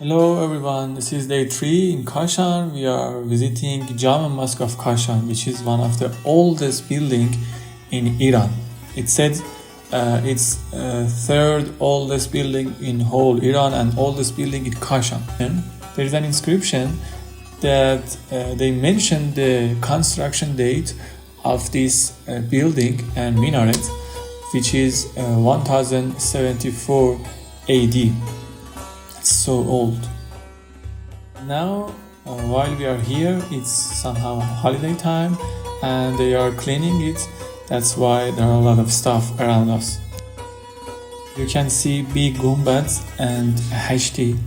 Hello everyone, this is day 3 in Kashan. We are visiting Jameh Mosque of Kashan, which is one of the oldest building in Iran. It said it's third oldest building in whole Iran and oldest building in Kashan. And there is an inscription that they mentioned the construction date of this building and minaret, which is 1074 AD. It's so old. Now, while we are here, it's somehow holiday time and they are cleaning it. That's why there are a lot of stuff around us. You can see big gumbads and hashti,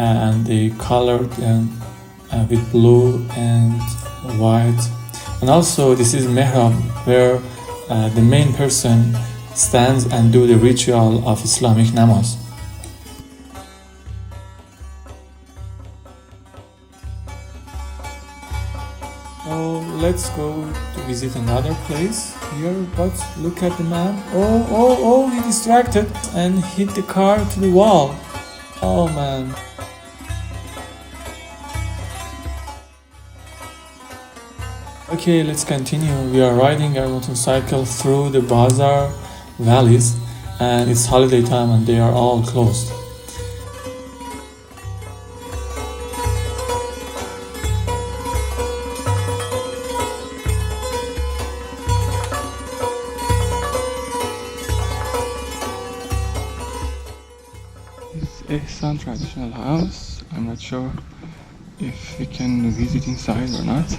and they colored them with blue and white. And also this is mihrab, where the main person stands and do the ritual of Islamic namaz. So let's go to visit another place here, but look at the man. Oh, he distracted and hit the car to the wall. Oh man. Okay, let's continue. We are riding our motorcycle through the bazaar valleys and it's holiday time and they are all closed. Ehsan traditional house. I'm not sure if we can visit inside or not.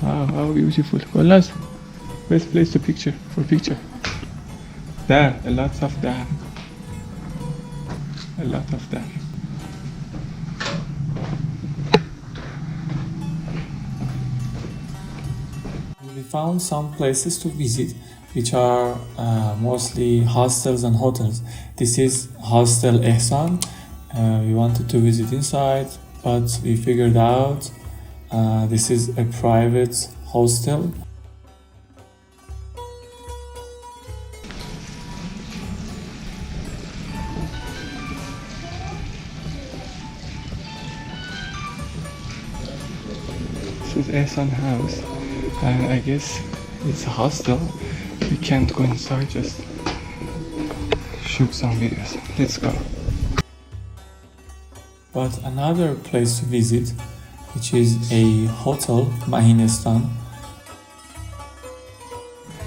Wow, how beautiful. Colors. Best place to picture for picture. There, a lot of there. A lot of there. We found some places to visit which are mostly hostels and hotels. This is Hostel Ehsan. We wanted to visit inside, but we figured out this is a private hostel. This is Ehsan House, and I guess it's a hostel. We can't go inside, just shoot some videos. Let's go. But another place to visit, which is a hotel, Mahnestan.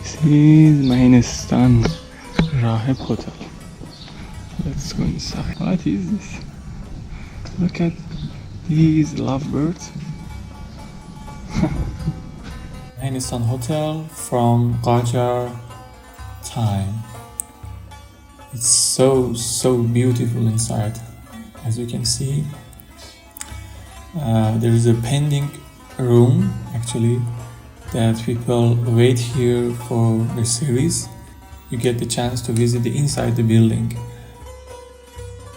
This is Mahnestan Raheb Hotel. Let's go inside. What is this? Look at these lovebirds. Mahnestan Hotel from Qajar time. It's so beautiful inside. As you can see, there is a pending room actually that people wait here for the series. You get the chance to visit the inside the building.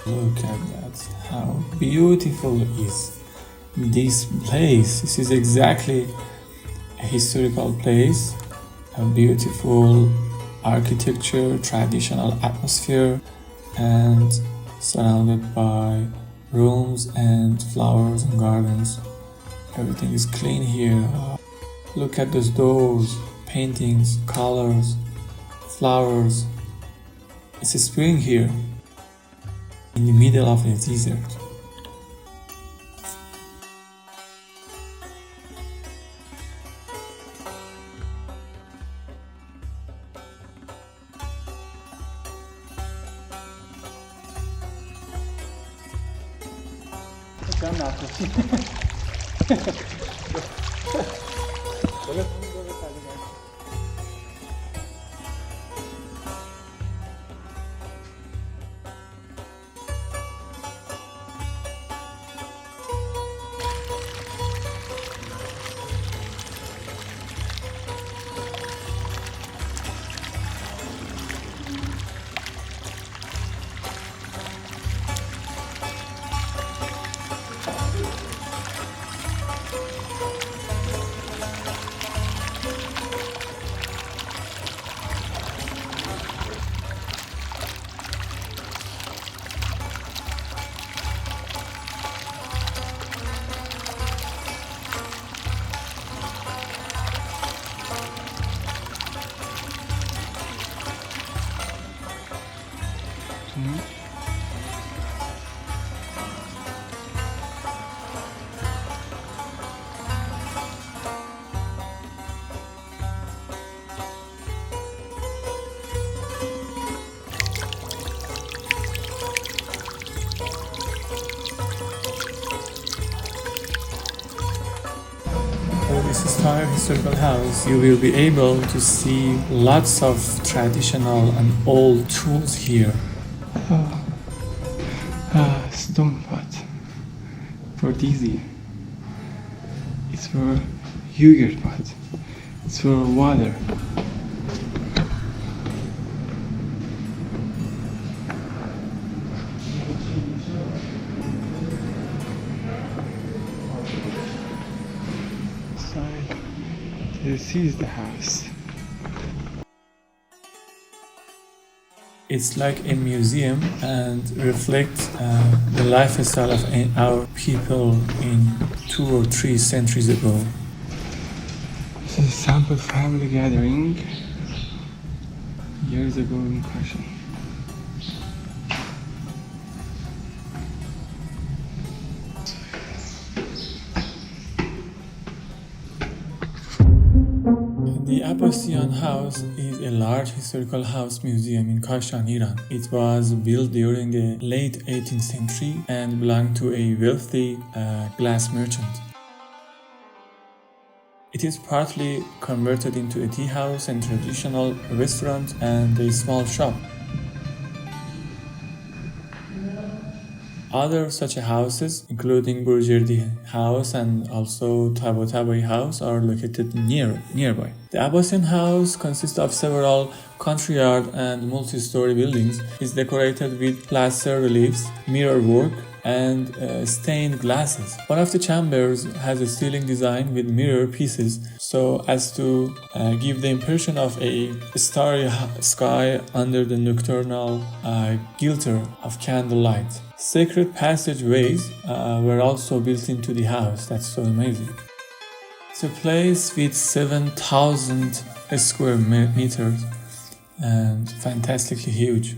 Look at that, how beautiful is this place. This is exactly a historical place, a beautiful architecture, traditional atmosphere, and surrounded by rooms and flowers and gardens. Everything is clean here. Look at those doors, paintings, colors, flowers. It's a spring here in the middle of the desert. This is Taher Historical House. You will be able to see lots of traditional and old tools here. Stone pot for dizzy. It's for yogurt pot. It's for water. This is the house. It's like a museum and reflects the lifestyle of our people in 2 or 3 centuries ago. This is a sample family gathering years ago in Kashan. The Abbasian House is a large historical house museum in Kashan, Iran. It was built during the late 18th century and belonged to a wealthy glass merchant. It is partly converted into a tea house and traditional restaurant and a small shop. Other such houses, including Burjerdi House and also Tabotabai House, are located nearby. The Abbasian House consists of several courtyard and multi-story buildings. It's decorated with plaster reliefs, mirror work, and stained glasses. One of the chambers has a ceiling design with mirror pieces so as to give the impression of a starry sky under the nocturnal glitter of candlelight. Sacred passageways were also built into the house. That's so amazing. It's a place with 7,000 square meters and fantastically huge.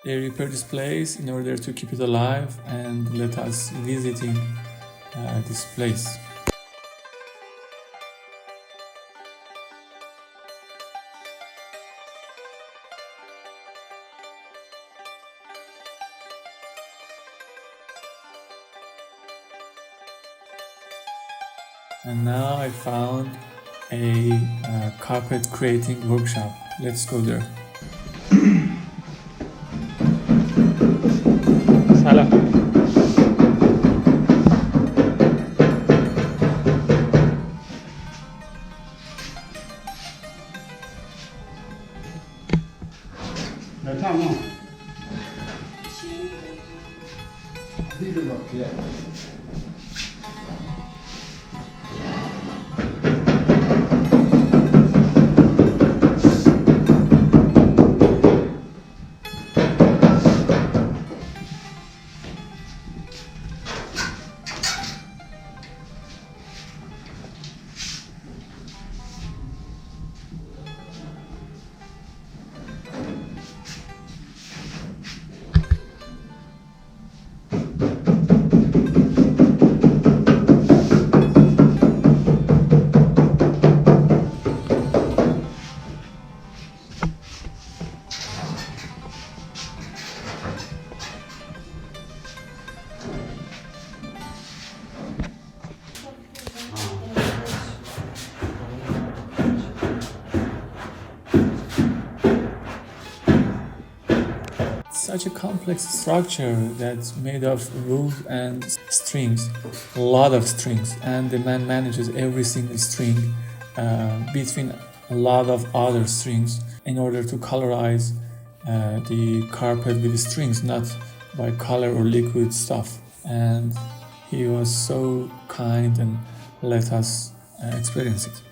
They repaired this place in order to keep it alive and let us visiting this place. And now I found a carpet creating workshop. Let's go there. Salam. such a complex structure that's made of wood and strings, a lot of strings, and the man manages every single string between a lot of other strings in order to colorize the carpet with the strings, not by color or liquid stuff. And he was so kind and let us experience it.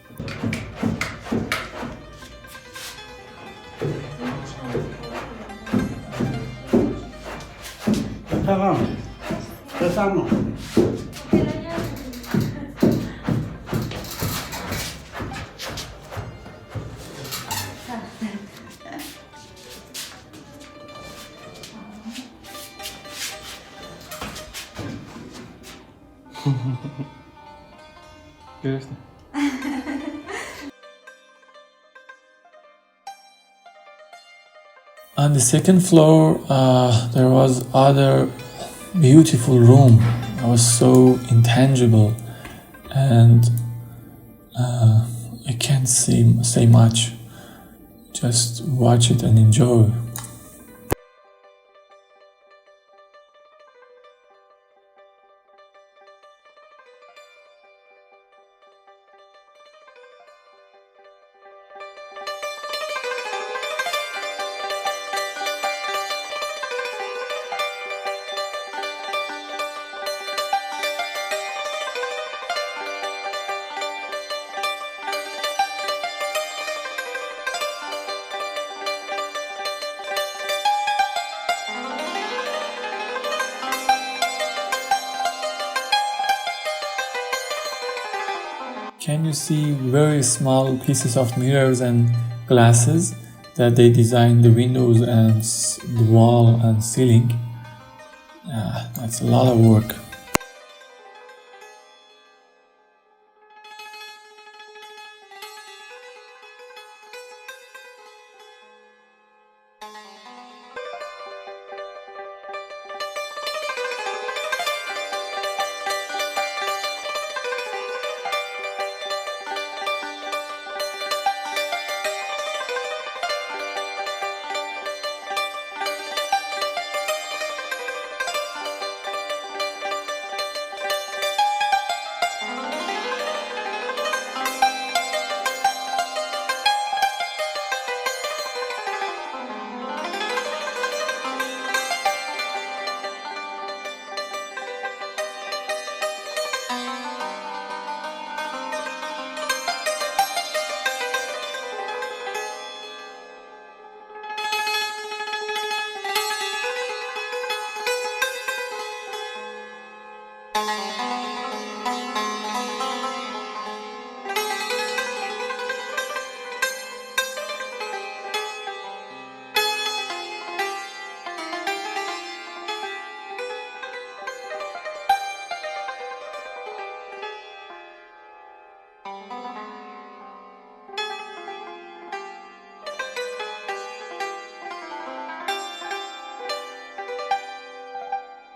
Интересно. On the second floor, there was other beautiful room. It was so intangible, and I can't say much. Just watch it and enjoy. Can you see very small pieces of mirrors and glasses that they designed the windows and the wall and ceiling? That's a lot of work.